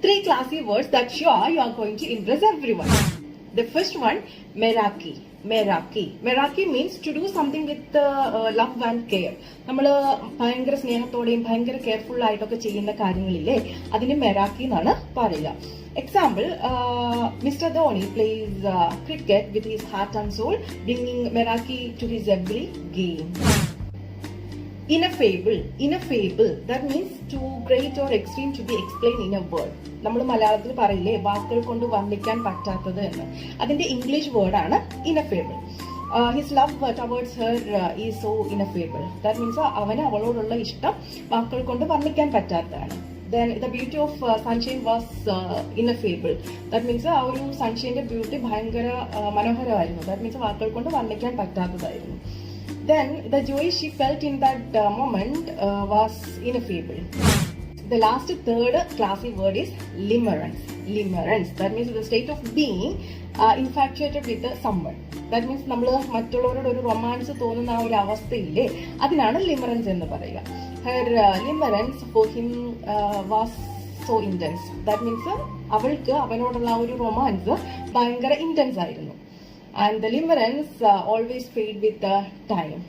Three classy words that sure you are going to impress everyone. The first one, meraki. Meraki means to do something with love and care. നമ്മൾ ഭയങ്കര സ്നേഹത്തോടെയും ഭയങ്കര careful ആയിട്ടൊക്കെ ചെയ്യുന്ന കാര്യങ്ങളില്ലേ, അതിന് Meraki എന്നാണ് പറയുക. Example, Mr. Dhoni plays cricket with his heart and soul, bringing meraki to his every game. Ineffable, that means too great or extreme to be explained in a word. നമ്മൾ മലയാളത്തിൽ പറയില്ലേ വാക്കുകൾ കൊണ്ട് വർണ്ണിക്കാൻ പറ്റാത്തത് എന്ന്, അതിന്റെ ഇംഗ്ലീഷ് വേർഡാണ് ineffable. His love towards her is so ineffable. That means അവന് അവളോടുള്ള ഇഷ്ടം വാക്കുകൾ കൊണ്ട് വർണ്ണിക്കാൻ പറ്റാത്തതാണ്. Then the beauty of sunshine was ineffable. That means ആ ഒരു സൺഷൈൻ്റെ ബ്യൂട്ടി ഭയങ്കര മനോഹരമായിരുന്നു. That means വാക്കുകൾ കൊണ്ട് വർണ്ണിക്കാൻ പറ്റാത്തതായിരുന്നു. Then the joy she felt in that moment was ineffable. The last third classy word is limerence. That means the state of being infatuated with someone. That means നമ്മൾ മറ്റുള്ളവരോട് ഒരു romance തോന്നുന്ന ആ ഒരു അവസ്ഥയില്ലേ, അതിനാണ് limerence എന്ന് പറയുക. Her limerence for him was so intense. That means അവൾക്ക് അവനോടുള്ള ആ ഒരു റൊമാൻസ് ഭയങ്കര ഇന്റൻസ് ആയിരുന്നു. And the limerence always fade with the time.